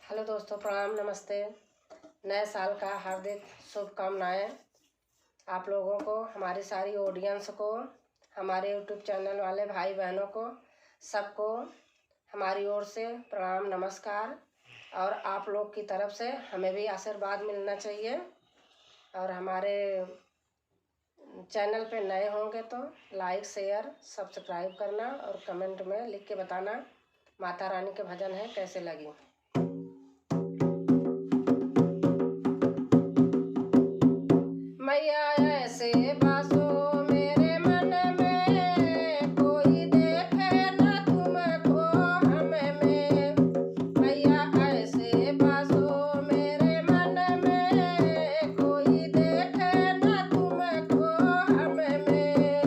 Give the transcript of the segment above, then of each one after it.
Hello दोस्तों, प्रणाम, नमस्ते। नए साल का हार्दिक शुभकामनाएं आप लोगों को, हमारी सारी ऑडियंस को, हमारे यूट्यूब चैनल वाले भाई बहनों को, सबको हमारी ओर से प्रणाम नमस्कार। और आप लोग की तरफ से हमें भी आशीर्वाद मिलना चाहिए। और हमारे चैनल पे नए होंगे तो लाइक शेयर सब्सक्राइब करना और कमेंट में लिख के बताना माता रानी के भजन है कैसे लगी। मैया ऐसे बासो मेरे मन में, कोई देखे न तुमको हम में। मैया ऐसे बासो मेरे मन में, कोई देखे न तुमको हम में।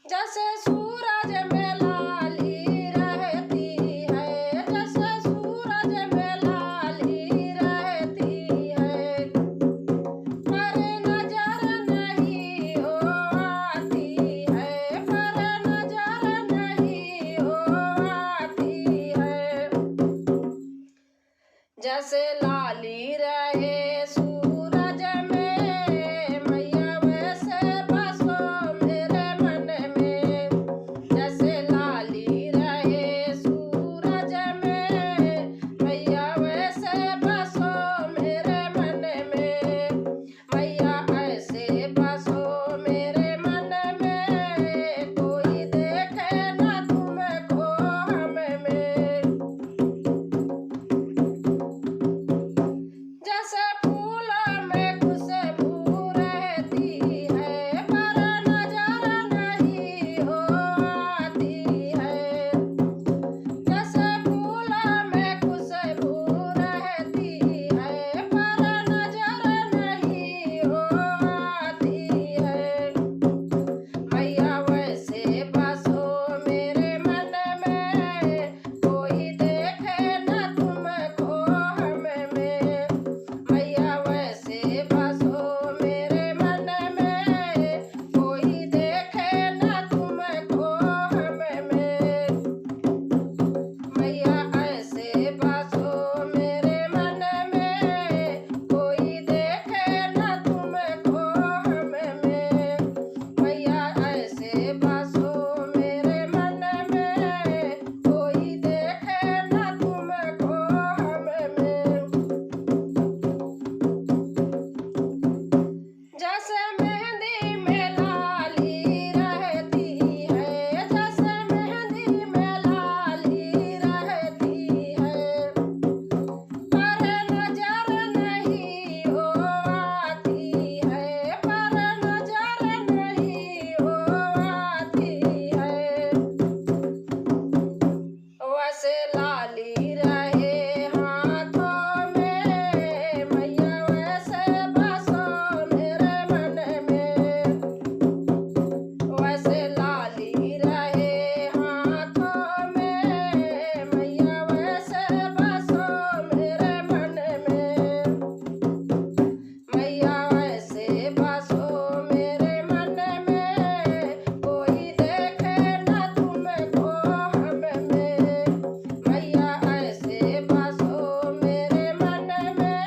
जैसे सूरज में लाली रहती है, जैसे सूरज में लाली रहती है, पर नजर नहीं हो आती है, पर नजर नहीं हो आती है। जैसे लाली रहे सूरज में, मैया वैसे बसो मेरे मन में। जैसे लाली रहे सूरज में, मैया वैसे बसो मेरे मन में। मैया ऐसे बसो मेरे मन में, कोई देखे न तुमको हम में। जैसे फूलों में खुशबू रहती है, पर नजर नहीं हो आती है। जैसे फूलों में खुशबू रहती है, पर नजर नहीं हो आती है। मैया वैसे बसो मेरे मन में, कोई देखे न तुमको हम में। मैया वैसे बसो मेरे मन में, कोई देखे न तुमको हम में। मैया ऐसे बसो मेरे मन में, कोई देखे न तुमको हम में। मैया ऐसे बसो मेरे मन में, कोई देखे न तुमको हम में। जैसे मेहंदी में लाली रहती है, जैसे मेहंदी में लाली रहती है, पर नजर नहीं हो आती है, पर नजर नहीं हो आती है। वैसे लाली रहे हाथों में, मैया वैसे बसो मेरे मन में। वैसे लाली रहे हाथों में, मैया वैसे बसो मेरे मन में। मैया वैसे बसो मेरे मन में, कोई देखे न तुमको हम में। मैया ऐसे बसो मेरे मन में,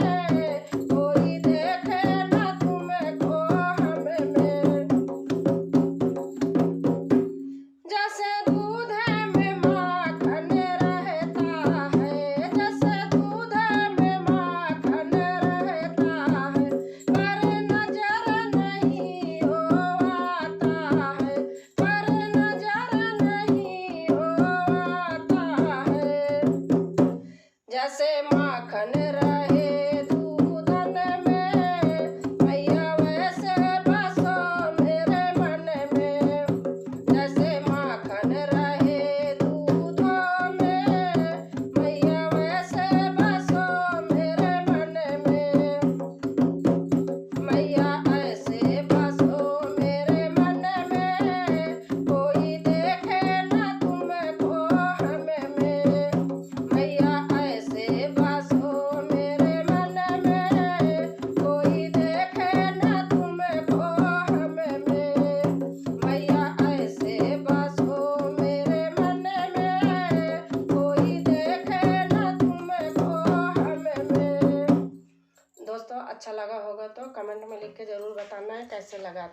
कोई देखे न तुमको हम में। जैसे दूध में माखन रहता है, जैसे दूध में माखन रहता है, पर नजर नहीं हो आता है, पर नजर नहीं हो आता है। जैसे माखन रहे दूधन में, मैया वैसे बसो मेरे मन में। जैसे माखन रहे दूधों में, मैया वैसे बसो मेरे मन में। मैया ऐसे बसो मेरे मन में, कोई देखे न तुमको हम में। मैया ऐसे बसो दोस्तों अच्छा लगा होगा तो कमेंट में लिख के ज़रूर बताना है कैसे लगा।